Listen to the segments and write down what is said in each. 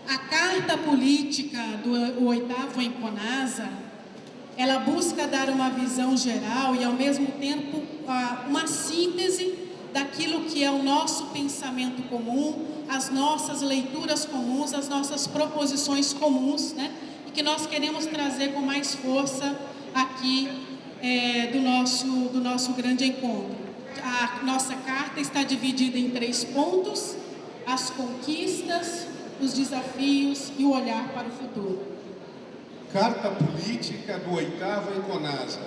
A carta política do 8º Enconasa, ela busca dar uma visão geral e, ao mesmo tempo, uma síntese daquilo que é o nosso pensamento comum, as nossas leituras comuns, as nossas proposições comuns, né? E que nós queremos trazer com mais força aqui do nosso grande encontro. A nossa carta está dividida em 3 pontos: as conquistas, os desafios e o olhar para o futuro. Carta política do 8º Enconasa.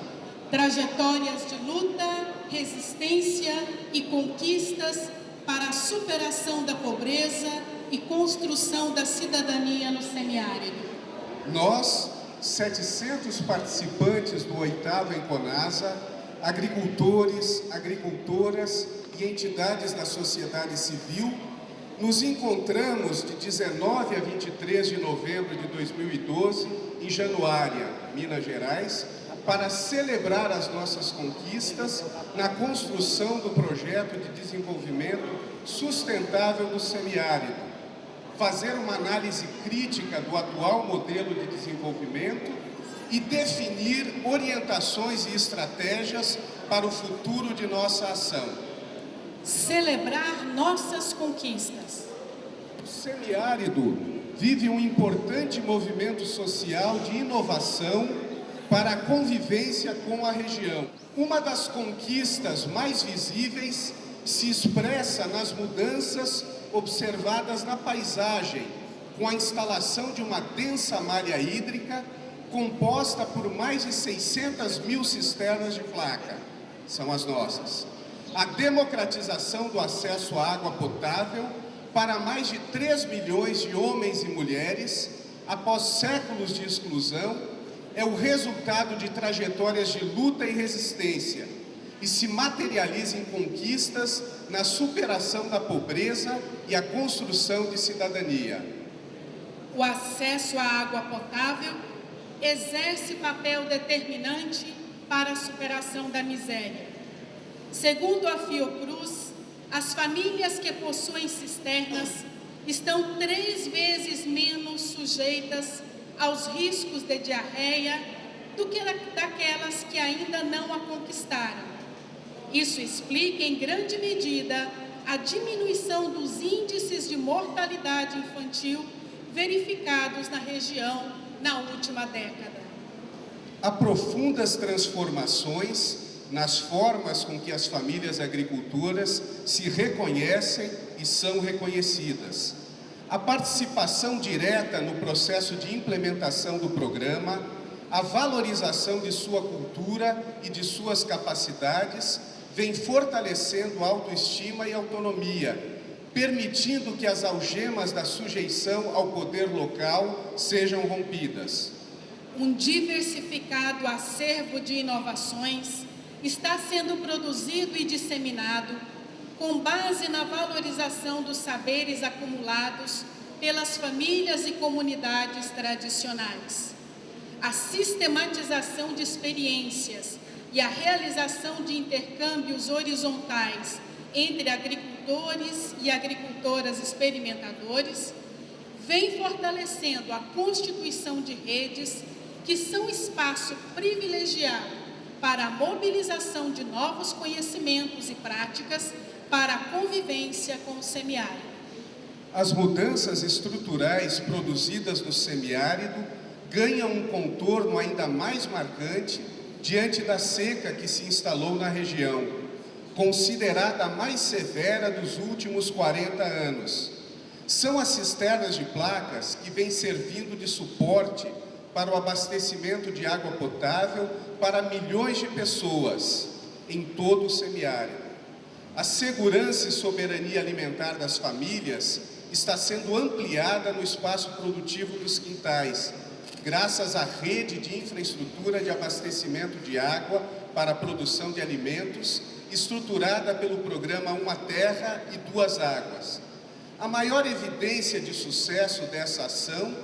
Trajetórias de luta, resistência e conquistas para a superação da pobreza e construção da cidadania no semiárido. Nós, 700 participantes do 8º Enconasa, agricultores, agricultoras e entidades da sociedade civil, nos encontramos de 19 a 23 de novembro de 2012, em Januária, Minas Gerais, para celebrar as nossas conquistas na construção do projeto de desenvolvimento sustentável do semiárido, fazer uma análise crítica do atual modelo de desenvolvimento e definir orientações e estratégias para o futuro de nossa ação. Celebrar nossas conquistas. O semiárido vive um importante movimento social de inovação para a convivência com a região. Uma das conquistas mais visíveis se expressa nas mudanças observadas na paisagem, com a instalação de uma densa malha hídrica composta por mais de 600 mil cisternas de placa, são as nossas. A democratização do acesso à água potável para mais de 3 milhões de homens e mulheres, após séculos de exclusão, é o resultado de trajetórias de luta e resistência e se materializa em conquistas na superação da pobreza e a construção de cidadania. O acesso à água potável exerce papel determinante para a superação da miséria. Segundo a Fiocruz, as famílias que possuem cisternas estão 3 vezes menos sujeitas aos riscos de diarreia do que daquelas que ainda não a conquistaram. Isso explica, em grande medida, a diminuição dos índices de mortalidade infantil verificados na região na última década. Há profundas transformações nas formas com que as famílias agricultoras se reconhecem e são reconhecidas. A participação direta no processo de implementação do programa, a valorização de sua cultura e de suas capacidades, vem fortalecendo a autoestima e autonomia, permitindo que as algemas da sujeição ao poder local sejam rompidas. Um diversificado acervo de inovações está sendo produzido e disseminado com base na valorização dos saberes acumulados pelas famílias e comunidades tradicionais. A sistematização de experiências e a realização de intercâmbios horizontais entre agricultores e agricultoras experimentadores vem fortalecendo a constituição de redes que são espaço privilegiado para a mobilização de novos conhecimentos e práticas para a convivência com o semiárido. As mudanças estruturais produzidas no semiárido ganham um contorno ainda mais marcante diante da seca que se instalou na região, considerada a mais severa dos últimos 40 anos. São as cisternas de placas que vêm servindo de suporte para o abastecimento de água potável para milhões de pessoas em todo o semiárido. A segurança e soberania alimentar das famílias está sendo ampliada no espaço produtivo dos quintais, graças à rede de infraestrutura de abastecimento de água para a produção de alimentos, estruturada pelo programa Uma Terra e Duas Águas. A maior evidência de sucesso dessa ação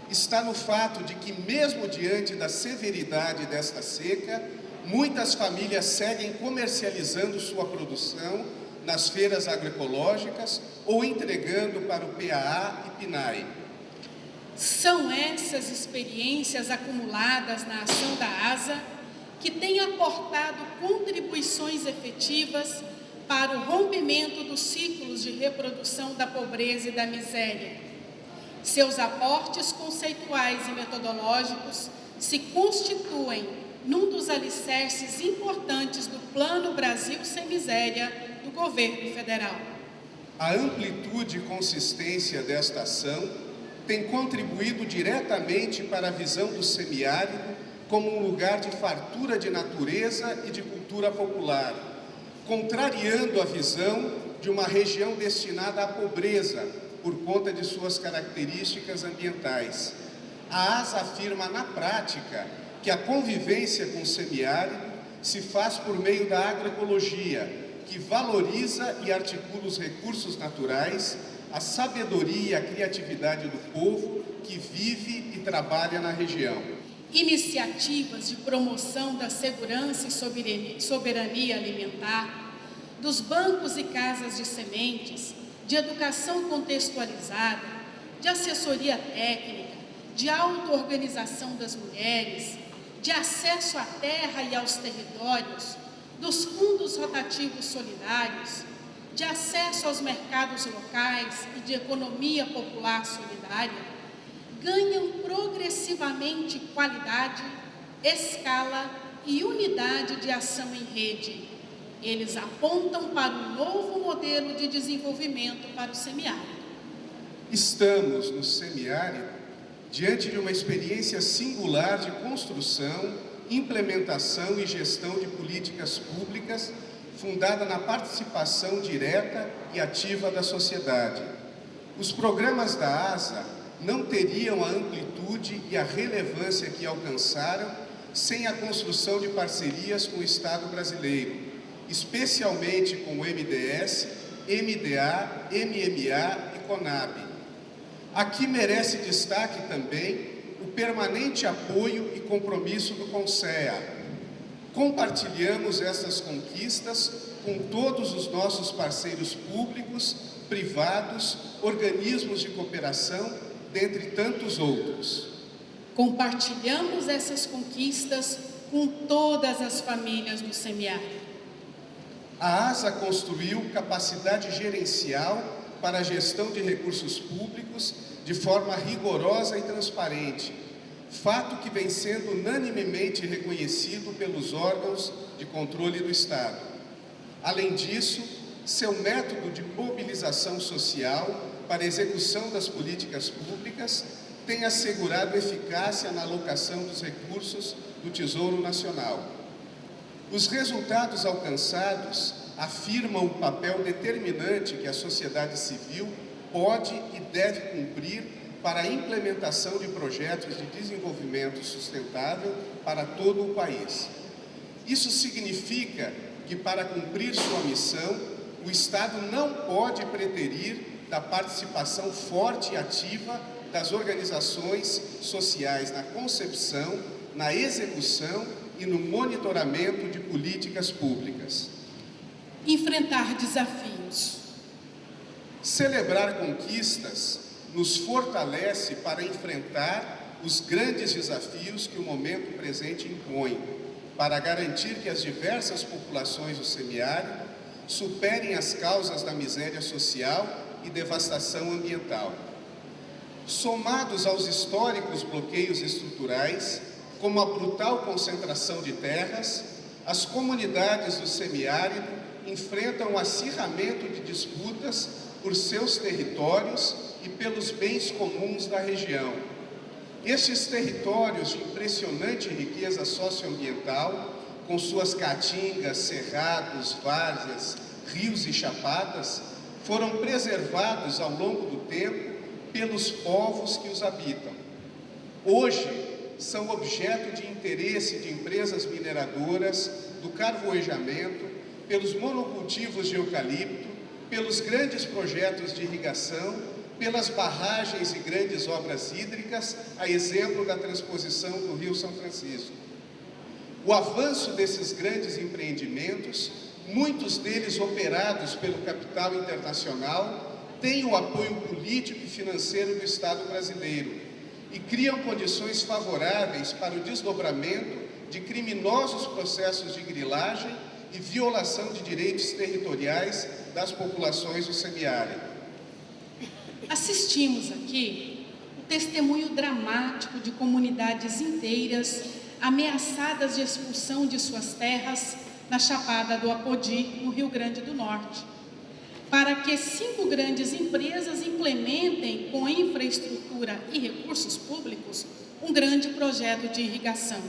está no fato de que, mesmo diante da severidade desta seca, muitas famílias seguem comercializando sua produção nas feiras agroecológicas ou entregando para o PAA e PNAE. São essas experiências acumuladas na ação da ASA que têm aportado contribuições efetivas para o rompimento dos ciclos de reprodução da pobreza e da miséria. Seus aportes conceituais e metodológicos se constituem num dos alicerces importantes do Plano Brasil Sem Miséria do Governo Federal. A amplitude e consistência desta ação tem contribuído diretamente para a visão do semiárido como um lugar de fartura de natureza e de cultura popular, contrariando a visão de uma região destinada à pobreza por conta de suas características ambientais. A ASA afirma na prática que a convivência com o semiárido se faz por meio da agroecologia, que valoriza e articula os recursos naturais, a sabedoria e a criatividade do povo que vive e trabalha na região. Iniciativas de promoção da segurança e soberania alimentar, dos bancos e casas de sementes, de educação contextualizada, de assessoria técnica, de auto-organização das mulheres, de acesso à terra e aos territórios, dos fundos rotativos solidários, de acesso aos mercados locais e de economia popular solidária, ganham progressivamente qualidade, escala e unidade de ação em rede. Eles apontam para um novo modelo de desenvolvimento para o semiárido. Estamos, no semiárido, diante de uma experiência singular de construção, implementação e gestão de políticas públicas fundada na participação direta e ativa da sociedade. Os programas da ASA não teriam a amplitude e a relevância que alcançaram sem a construção de parcerias com o Estado brasileiro, especialmente com o MDS, MDA, MMA e CONAB. Aqui merece destaque também o permanente apoio e compromisso do CONSEA. Compartilhamos essas conquistas com todos os nossos parceiros públicos, privados, organismos de cooperação, dentre tantos outros. Compartilhamos essas conquistas com todas as famílias do semiárido. A ASA construiu capacidade gerencial para a gestão de recursos públicos de forma rigorosa e transparente, fato que vem sendo unanimemente reconhecido pelos órgãos de controle do Estado. Além disso, seu método de mobilização social para a execução das políticas públicas tem assegurado eficácia na alocação dos recursos do Tesouro Nacional. Os resultados alcançados afirmam o papel determinante que a sociedade civil pode e deve cumprir para a implementação de projetos de desenvolvimento sustentável para todo o país. Isso significa que, para cumprir sua missão, o Estado não pode preterir da participação forte e ativa das organizações sociais na concepção, na execução e no monitoramento de políticas públicas. Enfrentar desafios. Celebrar conquistas nos fortalece para enfrentar os grandes desafios que o momento presente impõe, para garantir que as diversas populações do semiárido superem as causas da miséria social e devastação ambiental. Somados aos históricos bloqueios estruturais, como a brutal concentração de terras, as comunidades do semiárido enfrentam um acirramento de disputas por seus territórios e pelos bens comuns da região. Estes territórios de impressionante riqueza socioambiental, com suas caatingas, cerrados, várzeas, rios e chapadas, foram preservados ao longo do tempo pelos povos que os habitam. Hoje, são objeto de interesse de empresas mineradoras, do carvoejamento, pelos monocultivos de eucalipto, pelos grandes projetos de irrigação, pelas barragens e grandes obras hídricas, a exemplo da transposição do Rio São Francisco. O avanço desses grandes empreendimentos, muitos deles operados pelo capital internacional, tem o apoio político e financeiro do Estado brasileiro. e criam condições favoráveis para o desdobramento de criminosos processos de grilagem e violação de direitos territoriais das populações do semiárido. Assistimos aqui o testemunho dramático de comunidades inteiras ameaçadas de expulsão de suas terras na Chapada do Apodi, no Rio Grande do Norte, para que 5 grandes empresas implementem com infraestrutura e recursos públicos um grande projeto de irrigação.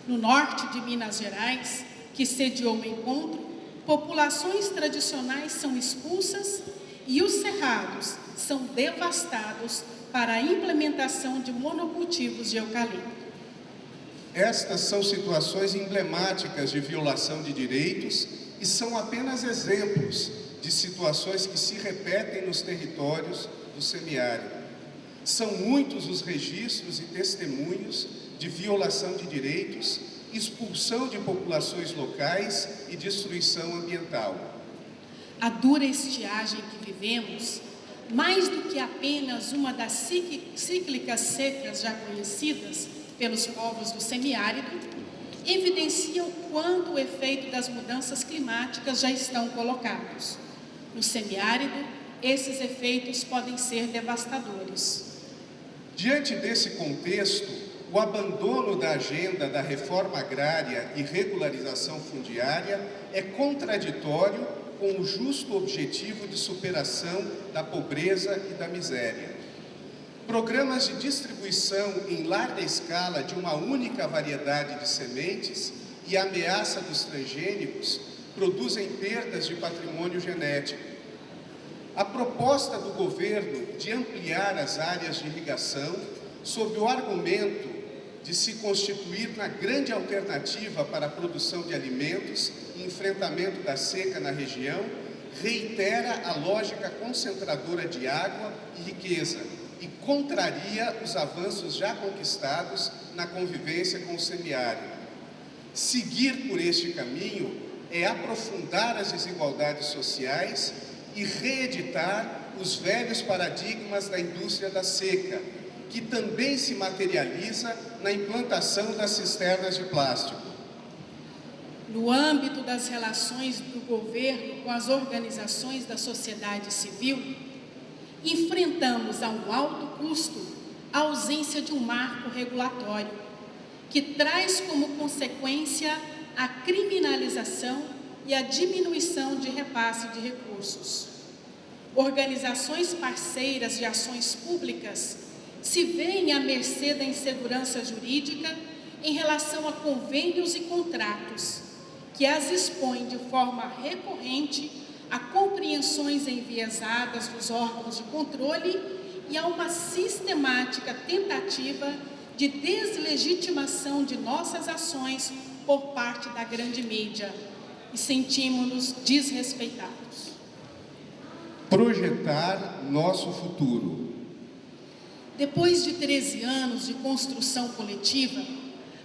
No norte de Minas Gerais, que sediou o encontro, populações tradicionais são expulsas e os cerrados são devastados para a implementação de monocultivos de eucalipto. Estas são situações emblemáticas de violação de direitos e são apenas exemplos de situações que se repetem nos territórios do semiárido. São muitos os registros e testemunhos de violação de direitos, expulsão de populações locais e destruição ambiental. A dura estiagem que vivemos, mais do que apenas uma das cíclicas secas já conhecidas pelos povos do semiárido, evidencia o quanto o efeito das mudanças climáticas já estão colocados. No semiárido, esses efeitos podem ser devastadores. Diante desse contexto, o abandono da agenda da reforma agrária e regularização fundiária é contraditório com o justo objetivo de superação da pobreza e da miséria. Programas de distribuição em larga escala de uma única variedade de sementes e a ameaça dos transgênicos produzem perdas de patrimônio genético. A proposta do governo de ampliar as áreas de irrigação, sob o argumento de se constituir na grande alternativa para a produção de alimentos e enfrentamento da seca na região, reitera a lógica concentradora de água e riqueza e contraria os avanços já conquistados na convivência com o semiárido. Seguir por este caminho é aprofundar as desigualdades sociais e reeditar os velhos paradigmas da indústria da seca, que também se materializa na implantação das cisternas de plástico. No âmbito das relações do governo com as organizações da sociedade civil, enfrentamos a um alto custo a ausência de um marco regulatório, que traz como consequência a criminalização e a diminuição de repasse de recursos. Organizações parceiras de ações públicas se veem à mercê da insegurança jurídica em relação a convênios e contratos, que as expõem de forma recorrente a compreensões enviesadas dos órgãos de controle e a uma sistemática tentativa de deslegitimação de nossas ações por parte da grande mídia, e sentimos-nos desrespeitados. Projetar nosso futuro. Depois de 13 anos de construção coletiva,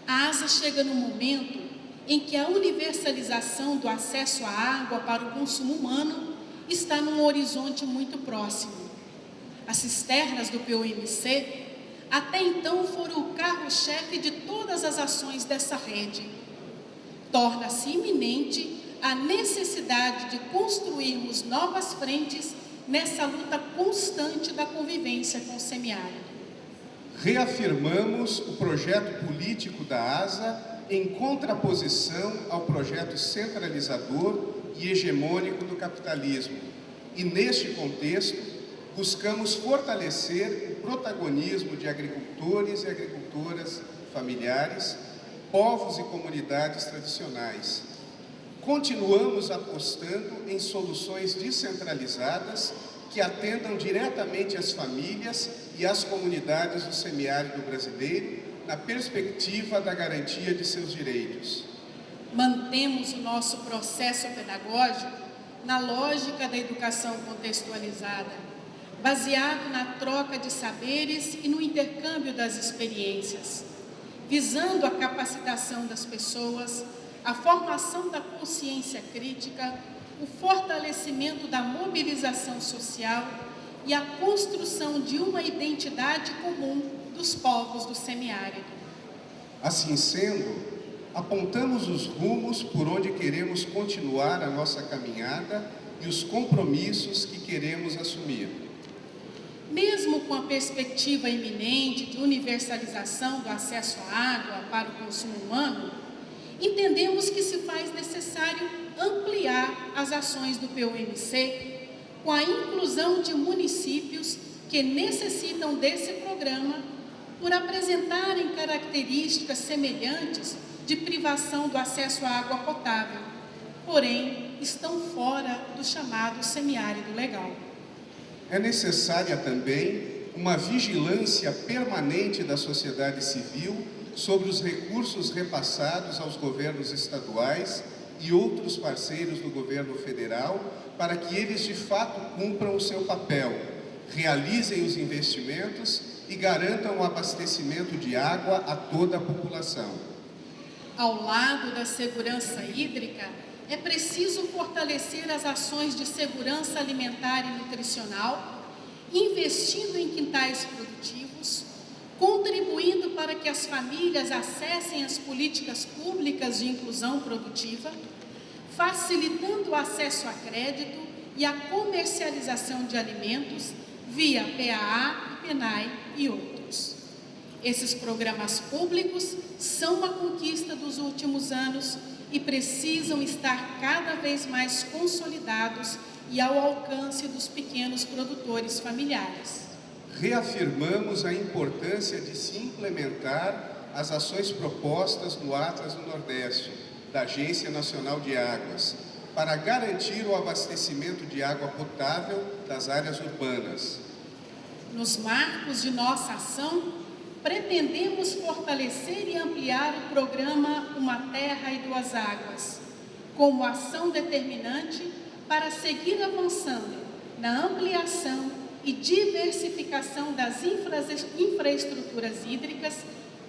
a ASA chega no momento em que a universalização do acesso à água para o consumo humano está num horizonte muito próximo. As cisternas do PUMC até então foram o carro-chefe de todas as ações dessa rede. Torna-se iminente a necessidade de construirmos novas frentes nessa luta constante da convivência com o semiárido. Reafirmamos o projeto político da ASA em contraposição ao projeto centralizador e hegemônico do capitalismo. E, neste contexto, buscamos fortalecer o protagonismo de agricultores e agricultoras familiares, povos e comunidades tradicionais. Continuamos apostando em soluções descentralizadas que atendam diretamente às famílias e às comunidades do semiárido brasileiro, na perspectiva da garantia de seus direitos. Mantemos o nosso processo pedagógico na lógica da educação contextualizada, baseado na troca de saberes e no intercâmbio das experiências, visando a capacitação das pessoas, a formação da consciência crítica, o fortalecimento da mobilização social e a construção de uma identidade comum dos povos do semiárido. Assim sendo, apontamos os rumos por onde queremos continuar a nossa caminhada e os compromissos que queremos assumir. Mesmo com a perspectiva iminente de universalização do acesso à água para o consumo humano, entendemos que se faz necessário ampliar as ações do PUMC com a inclusão de municípios que necessitam desse programa por apresentarem características semelhantes de privação do acesso à água potável, porém estão fora do chamado semiárido legal. É necessária também uma vigilância permanente da sociedade civil sobre os recursos repassados aos governos estaduais e outros parceiros do governo federal para que eles de fato cumpram o seu papel, realizem os investimentos e garantam o abastecimento de água a toda a população. Ao lado da segurança hídrica, é preciso fortalecer as ações de segurança alimentar e nutricional, investindo em quintais produtivos, contribuindo para que as famílias acessem as políticas públicas de inclusão produtiva, facilitando o acesso a crédito e a comercialização de alimentos via PAA, PENAI e outros. Esses programas públicos são uma conquista dos últimos anos e precisam estar cada vez mais consolidados e ao alcance dos pequenos produtores familiares. Reafirmamos a importância de se implementar as ações propostas no Atlas do Nordeste, da Agência Nacional de Águas, para garantir o abastecimento de água potável das áreas urbanas. Nos marcos de nossa ação, pretendemos fortalecer e ampliar o programa Uma Terra e Duas Águas, como ação determinante para seguir avançando na ampliação e diversificação das infraestruturas hídricas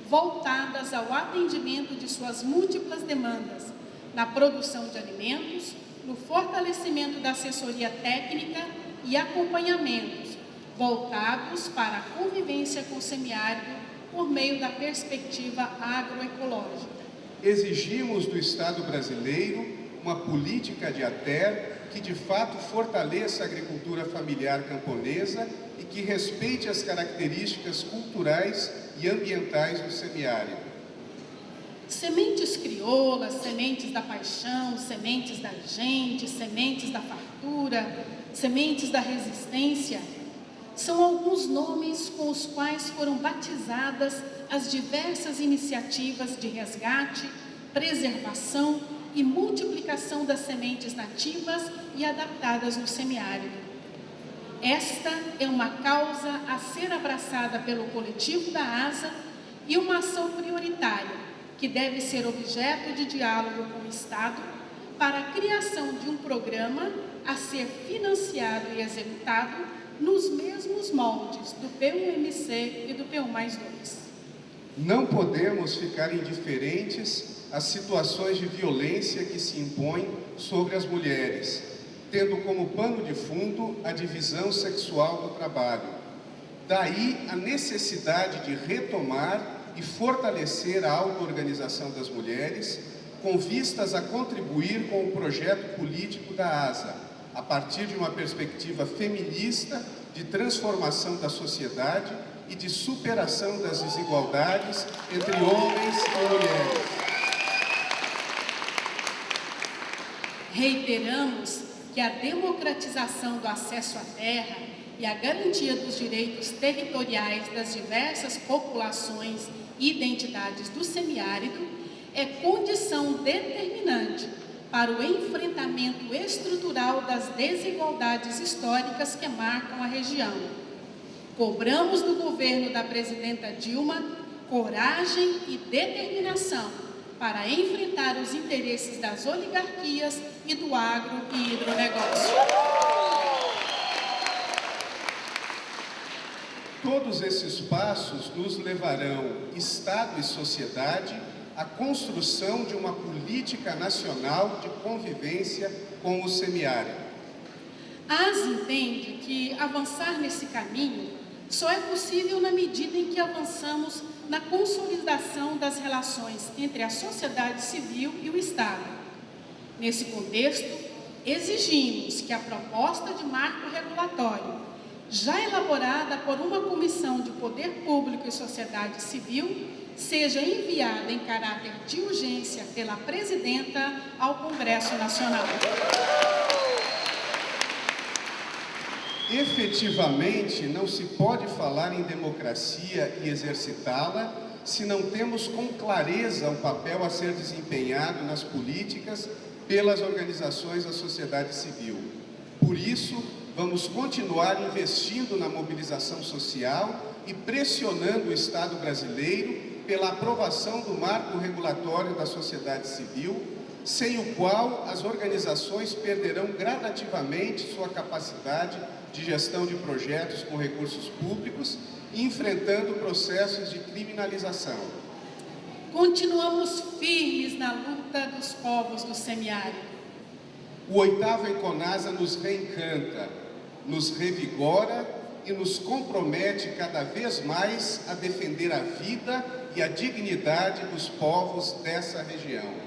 voltadas ao atendimento de suas múltiplas demandas, na produção de alimentos, no fortalecimento da assessoria técnica e acompanhamentos voltados para a convivência com o semiárido por meio da perspectiva agroecológica. Exigimos do Estado brasileiro uma política de ATER que de fato fortaleça a agricultura familiar camponesa e que respeite as características culturais e ambientais do semiárido. Sementes crioulas, sementes da paixão, sementes da gente, sementes da fartura, sementes da resistência, são alguns nomes com os quais foram batizadas as diversas iniciativas de resgate, preservação e multiplicação das sementes nativas e adaptadas no semiárido. Esta é uma causa a ser abraçada pelo coletivo da ASA e uma ação prioritária que deve ser objeto de diálogo com o Estado para a criação de um programa a ser financiado e executado nos mesmos moldes do PUMC e do PU+2. Não podemos ficar indiferentes às situações de violência que se impõem sobre as mulheres, tendo como pano de fundo a divisão sexual do trabalho. Daí a necessidade de retomar e fortalecer a auto-organização das mulheres, com vistas a contribuir com o projeto político da ASA, a partir de uma perspectiva feminista de transformação da sociedade e de superação das desigualdades entre homens e mulheres. Reiteramos que a democratização do acesso à terra e a garantia dos direitos territoriais das diversas populações e identidades do semiárido é condição determinante para o enfrentamento estrutural das desigualdades históricas que marcam a região. Cobramos do governo da presidenta Dilma coragem e determinação para enfrentar os interesses das oligarquias e do agro e hidronegócio. Todos esses passos nos levarão, Estado e sociedade, à construção de uma política nacional de convivência com o semiárido. A ASA entende que avançar nesse caminho Só é possível na medida em que avançamos na consolidação das relações entre a sociedade civil e o Estado. Nesse contexto, exigimos que a proposta de marco regulatório, já elaborada por uma comissão de poder público e sociedade civil, seja enviada em caráter de urgência pela Presidenta ao Congresso Nacional. Efetivamente, não se pode falar em democracia e exercitá-la se não temos com clareza o papel a ser desempenhado nas políticas pelas organizações da sociedade civil. Por isso, vamos continuar investindo na mobilização social e pressionando o Estado brasileiro pela aprovação do marco regulatório da sociedade civil, sem o qual as organizações perderão gradativamente sua capacidade de gestão de projetos com recursos públicos, enfrentando processos de criminalização. Continuamos firmes na luta dos povos do semiárido. O 8º Enconasa nos reencanta, nos revigora e nos compromete cada vez mais a defender a vida e a dignidade dos povos dessa região.